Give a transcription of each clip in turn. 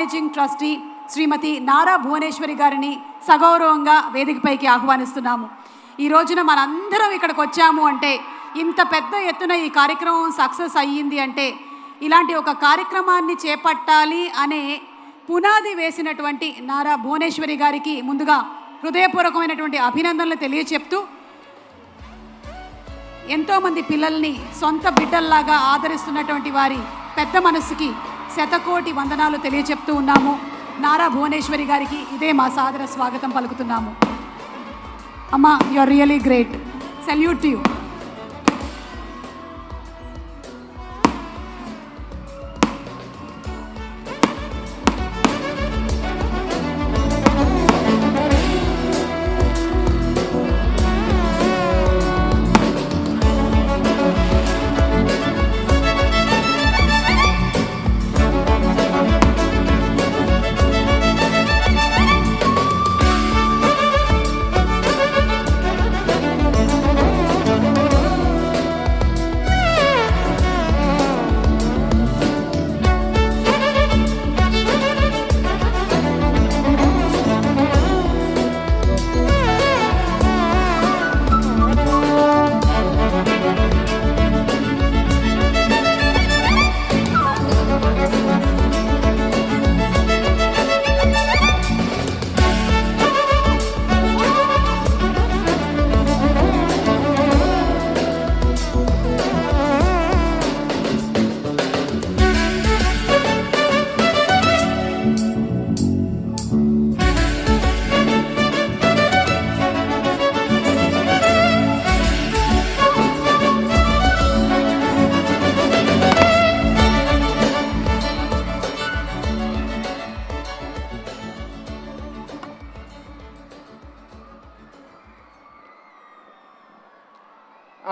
Managing trustee శ్రీమతి నారా భువనేశ్వరి గారిని సగౌరవంగా వేదికపైకి ఆహ్వానిస్తున్నాము. ఈ రోజున మనందరం ఇక్కడికి వచ్చాము అంటే, ఇంత పెద్ద ఎత్తున ఈ కార్యక్రమం సక్సెస్ అయ్యింది అంటే, ఇలాంటి ఒక కార్యక్రమాన్ని చేపట్టాలి అనే పునాది వేసినటువంటి నారా భువనేశ్వరి గారికి ముందుగా హృదయపూర్వకమైనటువంటి అభినందనలు తెలియచెప్తూ, ఎంతోమంది పిల్లల్ని సొంత బిడ్డల్లాగా ఆదరిస్తున్నటువంటి వారి పెద్ద మనసుకి శతకోటి వందనాలు తెలియచెప్తూ ఉన్నాము. నారా భువనేశ్వరి గారికి ఇదే మా సాదర స్వాగతం పలుకుతున్నాము. అమ్మా, you are really great. Salute to you.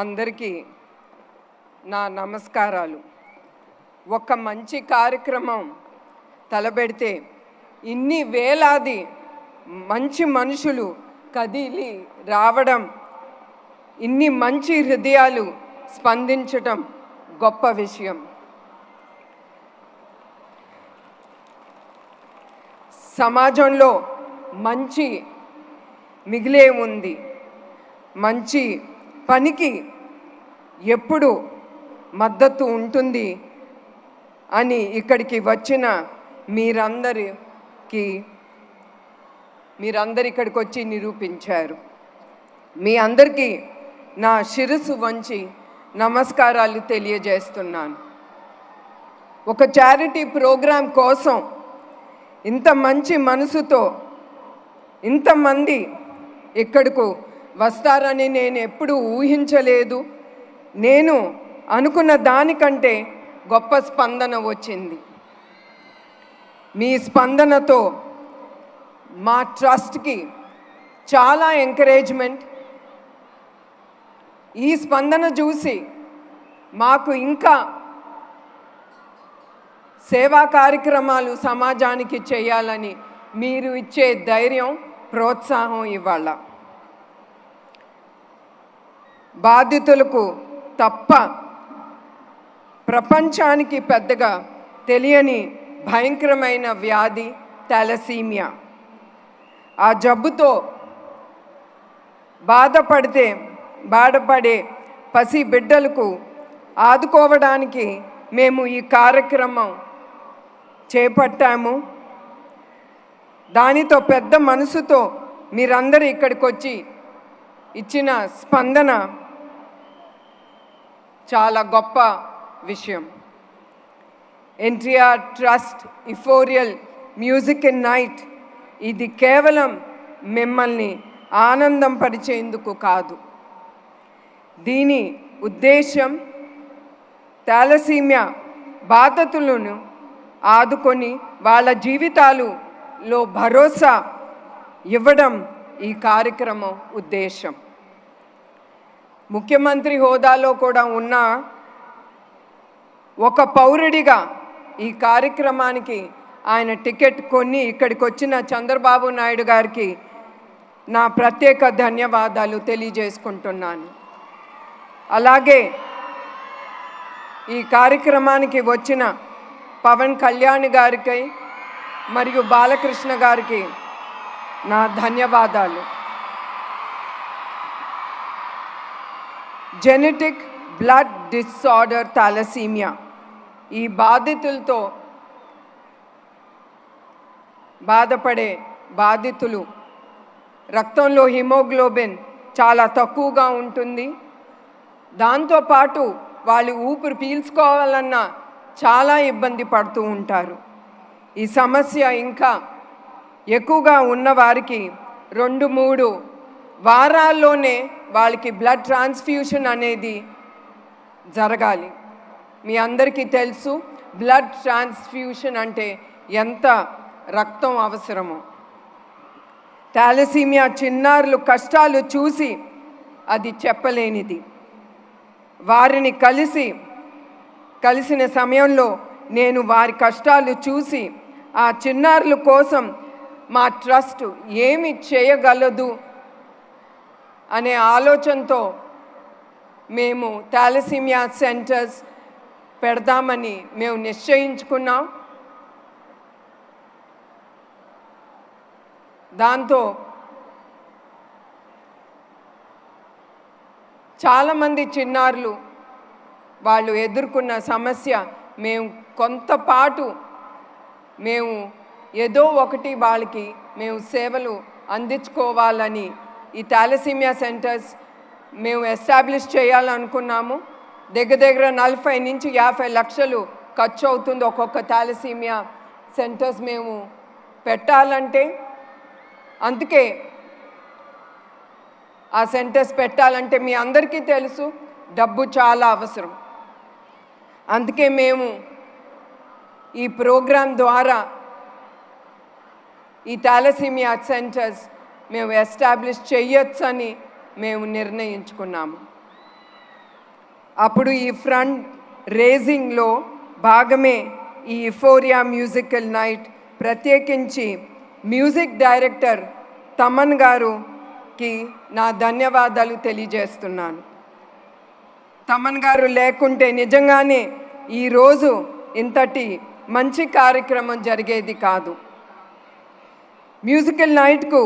అందరికీ నా నమస్కారాలు. ఒక మంచి కార్యక్రమం తలబెడితే ఇన్ని వేలాది మంచి మనుషులు కదిలి రావడం, ఇన్ని మంచి హృదయాలు స్పందించటం గొప్ప విషయం. సమాజంలో మంచి మిగిలే ఉంది. మంచి పనికి ఎప్పుడు మద్దతు ఉంటుంది అని ఇక్కడికి వచ్చిన మీరందరూ ఇక్కడికి వచ్చి నిరూపించారు. మీ అందరికీ నా శిరస్సు వంచి నమస్కారాలు తెలియజేస్తున్నాను. ఒక చారిటీ ప్రోగ్రాం కోసం ఇంత మంచి మనసుతో ఇంతమంది ఇక్కడకు వస్తారని నేను ఎప్పుడూ ఊహించలేదు. నేను అనుకున్న దానికంటే గొప్ప స్పందన వచ్చింది. మీ స్పందనతో మా ట్రస్ట్కి చాలా ఎంకరేజ్మెంట్. ఈ స్పందన చూసి మాకు ఇంకా సేవా కార్యక్రమాలు సమాజానికి చేయాలని మీరు ఇచ్చే ధైర్యం, ప్రోత్సాహం ఇవాళ బాధితులకు తప్ప ప్రపంచానికి పెద్దగా తెలియని భయంకరమైన వ్యాధి థాలసీమియా. ఆ జబ్బుతో బాధపడే పసి బిడ్డలకు ఆదుకోవడానికి మేము ఈ కార్యక్రమం చేపట్టాము. దానితో పెద్ద మనసుతో మీరందరూ ఇక్కడికి వచ్చి ఇచ్చిన స్పందన చాలా గొప్ప విషయం. NTR trust euphoria music and night ఇది కేవలం మిమ్మల్ని ఆనందం పరిచేందుకు కాదు. దీని ఉద్దేశం థాలసీమియా బాధితులను ఆదుకొని వాళ్ళ జీవితాలలో భరోసా ఇవ్వడం ఈ కార్యక్రమం ఉద్దేశం. ముఖ్యమంత్రి హోదాలో కూడా ఉన్న ఒక పౌరుడిగా ఈ కార్యక్రమానికి ఆయన టికెట్ కొని ఇక్కడికి వచ్చిన చంద్రబాబు నాయుడు గారికి నా ప్రత్యేక ధన్యవాదాలు తెలియజేసుకుంటున్నాను. అలాగే ఈ కార్యక్రమానికి వచ్చిన పవన్ కళ్యాణ్ గారికి మరియు బాలకృష్ణ గారికి నా ధన్యవాదాలు. జెనెటిక్ బ్లడ్ డిసార్డర్ థాలసీమియా ఈ బాధితులతో బాధపడే బాధితులు రక్తంలో హిమోగ్లోబిన్ చాలా తక్కువగా ఉంటుంది. దాంతోపాటు వాళ్ళు ఊపిరి పీల్చుకోవాలన్నా చాలా ఇబ్బంది పడుతూ ఉంటారు. ఈ సమస్య ఇంకా ఎక్కువగా ఉన్నవారికి 2-3 వారాల్లోనే వాళ్ళకి బ్లడ్ ట్రాన్స్ఫ్యూషన్ అనేది జరగాలి. మీ అందరికీ తెలుసు బ్లడ్ ట్రాన్స్ఫ్యూషన్ అంటే ఎంత రక్తం అవసరమో. థాలసీమియా చిన్నారులు కష్టాలు చూసి అది చెప్పలేనిది. వారిని కలిసిన సమయంలో నేను వారి కష్టాలు చూసి ఆ చిన్నారుల కోసం మా ట్రస్ట్ ఏమి చేయగలదు అనే ఆలోచనతో మేము థాలసీమియా సెంటర్స్ పెడదామని మేము నిశ్చయించుకున్నాం. దాంతో చాలామంది చిన్నారులు వాళ్ళు ఎదుర్కొన్న సమస్య మేము కొంతపాటు మేము ఏదో ఒకటి వాళ్ళకి మేము సేవలు అందించుకోవాలని ఈ థాలసీమియా సెంటర్స్ మేము ఎస్టాబ్లిష్ చేయాలనుకున్నాము. దగ్గర 40 నుంచి 50 లక్షలు ఖర్చు అవుతుంది ఒక్కొక్క థాలసీమియా సెంటర్స్ మేము పెట్టాలంటే. అందుకే ఆ సెంటర్స్ పెట్టాలంటే మీ అందరికీ తెలుసు డబ్బు చాలా అవసరం. అందుకే మేము ఈ ప్రోగ్రాం ద్వారా ఈ థాలసీమియా సెంటర్స్ మేము ఎస్టాబ్లిష్ చేయొచ్చని మేము నిర్ణయించుకున్నాము. అప్పుడు ఈ ఫండ్ రేజింగ్లో భాగమే ఈ యుఫోరియా మ్యూజికల్ నైట్. ప్రత్యేకించి మ్యూజిక్ డైరెక్టర్ తమన్ గారుకి నా ధన్యవాదాలు తెలియజేస్తున్నాను. తమన్ గారు లేకుంటే నిజంగానే ఈరోజు ఇంతటి మంచి కార్యక్రమం జరిగేది కాదు. మ్యూజికల్ నైట్కు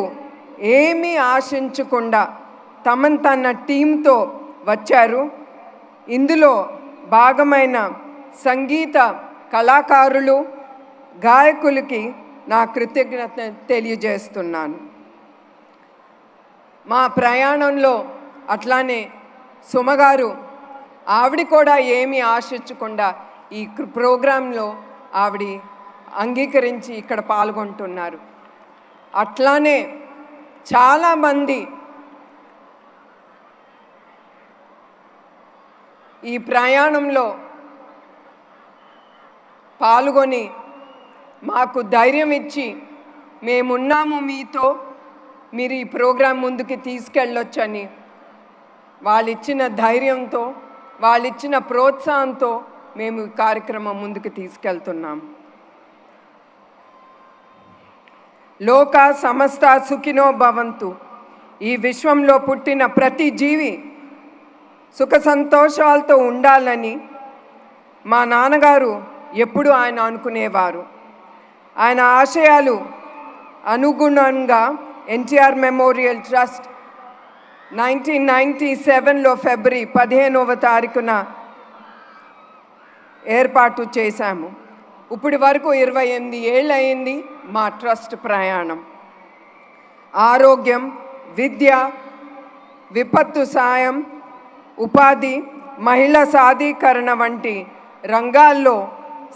ఏమీ ఆశించకుండా తమన్ తన టీంతో వచ్చారు. ఇందులో భాగమైన సంగీత కళాకారులు గాయకులకి నా కృతజ్ఞత తెలియజేస్తున్నాను. మా ప్రయాణంలో అట్లానే సుమగారు ఆవిడ కూడా ఏమీ ఆశించకుండా ఈ ప్రోగ్రాంలో ఆవిడ అంగీకరించి ఇక్కడ పాల్గొంటున్నారు. అట్లానే చాలామంది ఈ ప్రయాణంలో పాల్గొని మాకు ధైర్యం ఇచ్చి మేమున్నాము మీతో, మీరు ఈ ప్రోగ్రాం ముందుకు తీసుకెళ్ళొచ్చని వాళ్ళిచ్చిన ధైర్యంతో వాళ్ళిచ్చిన ప్రోత్సాహంతో మేము ఈ కార్యక్రమం ముందుకు తీసుకెళ్తున్నాము. లోక సమస్త సుఖినో భవంతు. ఈ విశ్వంలో పుట్టిన ప్రతి జీవి సుఖ సంతోషాలతో ఉండాలని మా నాన్నగారు ఎప్పుడు ఆయన అనుకునేవారు. ఆయన ఆశయాలు అనుగుణంగా ఎన్టీఆర్ మెమోరియల్ ట్రస్ట్ 1997లో ఫిబ్రవరి 15వ తారీఖున ఏర్పాటు చేశాము. ఇప్పటి వరకు 28 ఏళ్ళు అయింది మా ట్రస్ట్ ప్రయాణం. ఆరోగ్యం, విద్య, విపత్తు సాయం, ఉపాధి, మహిళా సాధీకరణ వంటి రంగాల్లో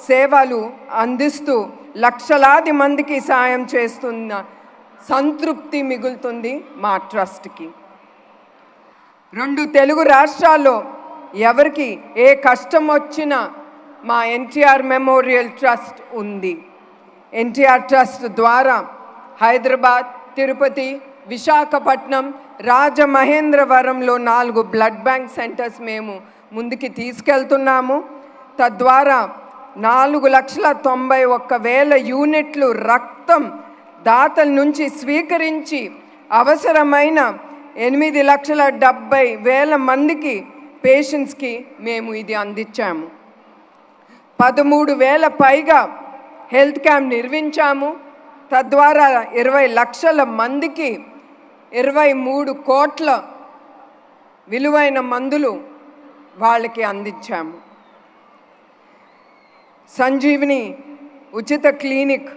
సేవలు అందిస్తూ లక్షలాది మందికి సాయం చేస్తున్న సంతృప్తి మిగులుతుంది మా ట్రస్ట్కి. 2 తెలుగు రాష్ట్రాల్లో ఎవరికి ఏ కష్టం వచ్చినా మా ఎన్టీఆర్ మెమోరియల్ ట్రస్ట్ ఉంది. ఎన్టీఆర్ ట్రస్ట్ ద్వారా హైదరాబాద్, తిరుపతి, విశాఖపట్నం, రాజమహేంద్రవరంలో 4 బ్లడ్ బ్యాంక్ సెంటర్స్ మేము ముందుకి తీసుకెళ్తున్నాము. తద్వారా 4,91,000 యూనిట్లు రక్తం దాతల నుంచి స్వీకరించి అవసరమైన 8,70,000 మందికి పేషెంట్స్కి మేము ఇది అందించాము. 13,000 పైగా హెల్త్ క్యాంప్ నిర్మించాము. తద్వారా 20 లక్షల మందికి 23 కోట్ల విలువైన మందులు వాళ్ళకి అందించాము. సంజీవిని ఉచిత క్లినిక్,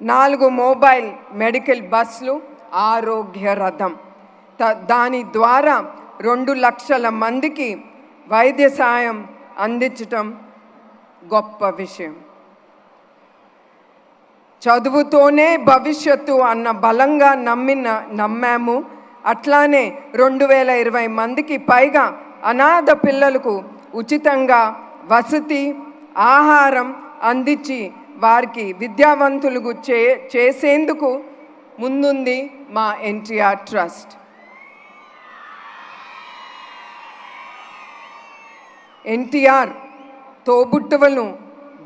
4 మొబైల్ మెడికల్ బస్సులు, ఆరోగ్య రథం, దాని ద్వారా 2 లక్షల మందికి వైద్య సాయం అందించటం గొప్ప విషయం. చదువుతోనే భవిష్యత్తు అన్న బలంగా నమ్మాము. అట్లానే 2020 మందికి పైగా అనాథ పిల్లలకు ఉచితంగా వసతి, ఆహారం అందించి వారికి విద్యావంతులకు చేసేందుకు ముందుంది మా ఎన్టీఆర్ ట్రస్ట్. ఎన్టీఆర్ తోబుట్టువులను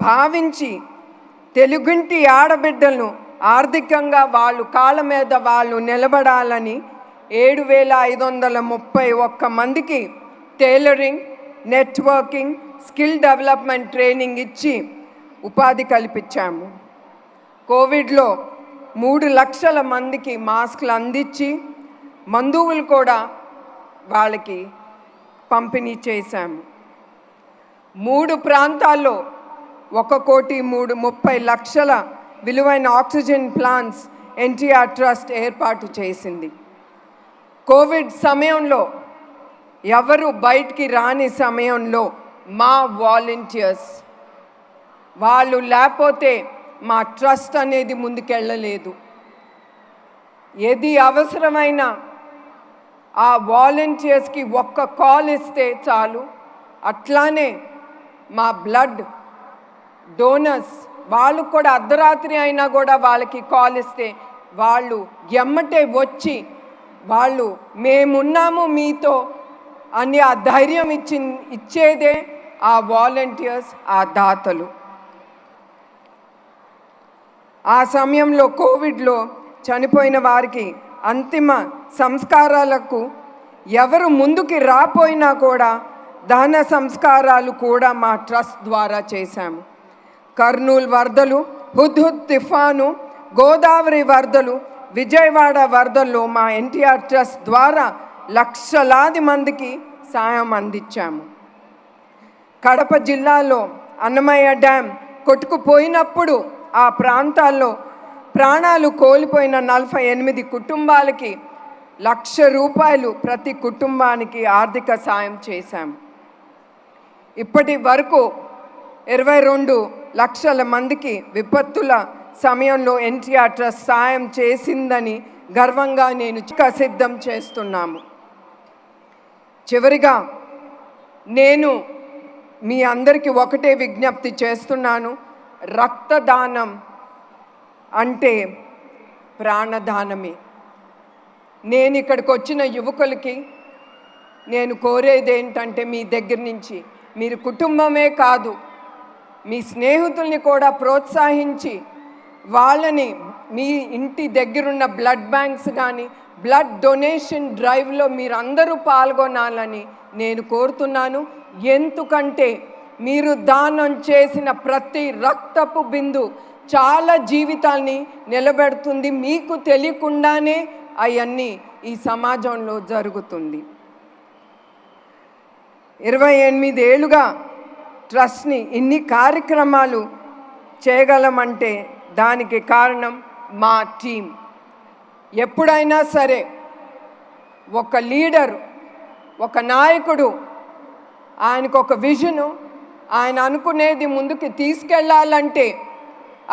భావించి తెలుగింటి ఆడబిడ్డలను ఆర్థికంగా వాళ్ళు కాళ్ళ మీద వాళ్ళు నిలబడాలని 7,531 మందికి tailoring, networking, skill development training ఇచ్చి ఉపాధి కల్పించాము. కోవిడ్లో 3 లక్షల మందికి మాస్కులు అందించి మందువులు కూడా వాళ్ళకి పంపిణీ చేశాము. 3 ప్రాంతాల్లో 1,30,00,000 విలువైన ఆక్సిజన్ ప్లాంట్స్ ఎన్టీఆర్ ట్రస్ట్ ఏర్పాటు చేసింది. కోవిడ్ సమయంలో ఎవరు బయటికి రాని సమయంలో మా వాలంటీర్స్ వాళ్ళు లేకపోతే మా ట్రస్ట్ అనేది ముందుకెళ్ళలేదు. ఏది అవసరమైన ఆ వాలంటీర్స్కి ఒక్క కాల్ ఇస్తే చాలు. అట్లానే మా బ్లడ్ డోనర్స్ వాళ్ళు కూడా అర్ధరాత్రి అయినా కూడా వాళ్ళకి కాల్ ఇస్తే వాళ్ళు ఎమ్మటే వచ్చి వాళ్ళు మేమున్నాము మీతో అని ఆ ధైర్యం ఇచ్చేదే ఆ వాలంటీర్స్, ఆ దాతలు. ఆ సమయంలో కోవిడ్లో చనిపోయిన వారికి అంతిమ సంస్కారాలకు ఎవరు ముందుకి రాపోయినా కూడా దహన సంస్కారాలు కూడా మా ట్రస్ట్ ద్వారా చేశాము. కర్నూలు వరదలు, హుద్హుద్ తుఫాను, గోదావరి వరదలు, విజయవాడ వరదల్లో మా ఎన్టీఆర్ ట్రస్ట్ ద్వారా లక్షలాది మందికి సాయం అందించాము. కడప జిల్లాలో అన్నమయ్య డ్యామ్ కొట్టుకుపోయినప్పుడు ఆ ప్రాంతాల్లో ప్రాణాలు కోల్పోయిన 48 కుటుంబాలకి ₹1,00,000 ప్రతి కుటుంబానికి ఆర్థిక సాయం చేశాము. ఇప్పటి వరకు 22 లక్షల మందికి విపత్తుల సమయంలో ఎన్టీఆర్ ట్రస్ట్ సాయం చేసిందని గర్వంగా నేను సిద్ధం చేస్తున్నాము. చివరిగా నేను మీ అందరికీ ఒకటే విజ్ఞప్తి చేస్తున్నాను. రక్తదానం అంటే ప్రాణదానమే. నేను ఇక్కడికి వచ్చిన యువకులకి నేను కోరేది ఏంటంటే మీ దగ్గర నుంచి మీరు కుటుంబమే కాదు మీ స్నేహితుల్ని కూడా ప్రోత్సహించి వాళ్ళని మీ ఇంటి దగ్గరున్న బ్లడ్ బ్యాంక్స్ కానీ బ్లడ్ డొనేషన్ డ్రైవ్లో మీరందరూ పాల్గొనాలని నేను కోరుతున్నాను. ఎందుకంటే మీరు దానం చేసిన ప్రతి రక్తపు బిందు చాలా జీవితాల్ని నిలబెడుతుంది. మీకు తెలియకుండానే అవన్నీ ఈ సమాజంలో జరుగుతుంది. 28 ఏళ్ళుగా ట్రస్ట్ని ఇన్ని కార్యక్రమాలు చేయగలమంటే దానికి కారణం మా టీం. ఎప్పుడైనా సరే ఒక లీడర్, ఒక నాయకుడు, ఆయనకు ఒక విజను, ఆయన అనుకునేది ముందుకు తీసుకెళ్ళాలంటే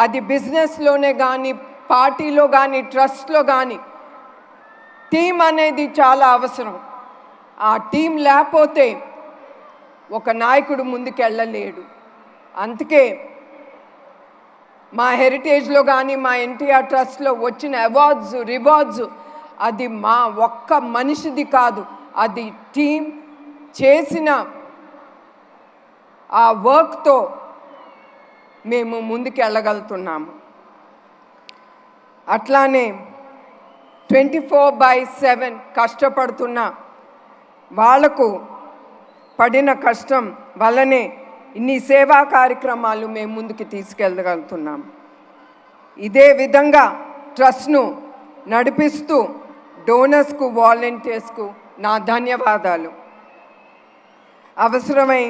అది బిజినెస్లోనే కానీ పార్టీలో కానీ ట్రస్ట్లో కానీ టీం అనేది చాలా అవసరం. ఆ టీం లేకపోతే ఒక నాయకుడు ముందుకెళ్ళలేడు. అందుకే మా హెరిటేజ్లో కానీ మా ఎన్టీఆర్ ట్రస్ట్లో వచ్చిన అవార్డ్స్, రివార్డ్స్ అది మా ఒక్క మనిషిది కాదు, అది టీం చేసిన ఆ వర్క్తో మేము ముందుకెళ్ళగలుగుతున్నాము. అట్లానే 24/7 కష్టపడుతున్న వాళ్లకు పడిన కష్టం వల్లనే ఇన్ని సేవా కార్యక్రమాలు మేము ముందుకు తీసుకెళ్ళగలుగుతున్నాం. ఇదే విధంగా ట్రస్ట్ను నడిపిస్తూ డోనర్స్కు, వాలంటీర్స్కు నా ధన్యవాదాలు. అవసరమై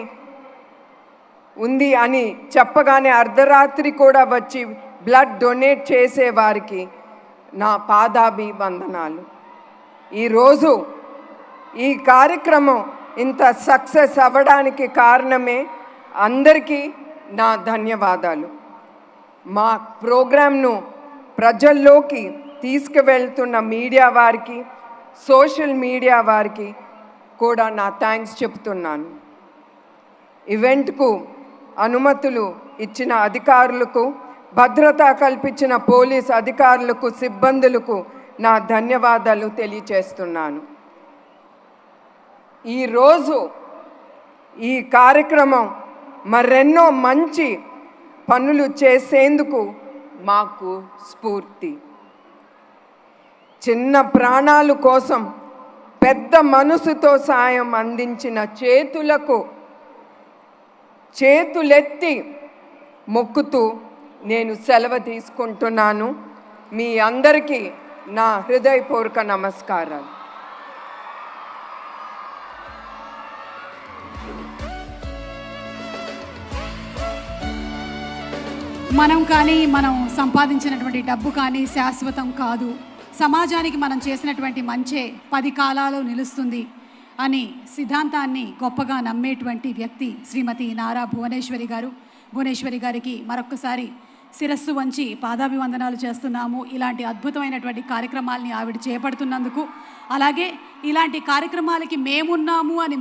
ఉంది అని చెప్పగానే అర్ధరాత్రి కూడా వచ్చి బ్లడ్ డొనేట్ చేసేవారికి నా పాదాభివందనాలు. ఈరోజు ఈ కార్యక్రమం ఇంత సక్సెస్ అవ్వడానికి కారణమే అందరికీ నా ధన్యవాదాలు. మా ప్రోగ్రాంను ప్రజల్లోకి తీసుకువెళ్తున్న మీడియా వారికి, సోషల్ మీడియా వారికి కూడా నా థ్యాంక్స్ చెప్తున్నాను. ఈవెంట్కు అనుమతులు ఇచ్చిన అధికారులకు, భద్రత కల్పించిన పోలీస్ అధికారులకు, సిబ్బందులకు నా ధన్యవాదాలు తెలియచేస్తున్నాను. ఈరోజు ఈ కార్యక్రమం మరెన్నో మంచి పనులు చేసేందుకు మాకు స్ఫూర్తి. చిన్న ప్రాణాల కోసం పెద్ద మనసుతో సాయం అందించిన చేతులెత్తి మొక్కుతూ నేను సెలవు తీసుకుంటున్నాను. మీ అందరికీ నా హృదయపూర్వక నమస్కారాలు. మనం సంపాదించినటువంటి డబ్బు కానీ శాశ్వతం కాదు. సమాజానికి మనం చేసినటువంటి మంచే 10 కాలాలు నిలుస్తుంది అని సిద్ధాంతాన్ని గొప్పగా నమ్మేటువంటి వ్యక్తి శ్రీమతి నారా భువనేశ్వరి గారు. భువనేశ్వరి గారికి మరొక్కసారి శిరస్సు వంచి పాదాభివందనాలు చేస్తున్నాము. ఇలాంటి అద్భుతమైనటువంటి కార్యక్రమాల్ని ఆవిడ చేపడుతున్నందుకు, అలాగే ఇలాంటి కార్యక్రమాలకి మేమున్నాము అని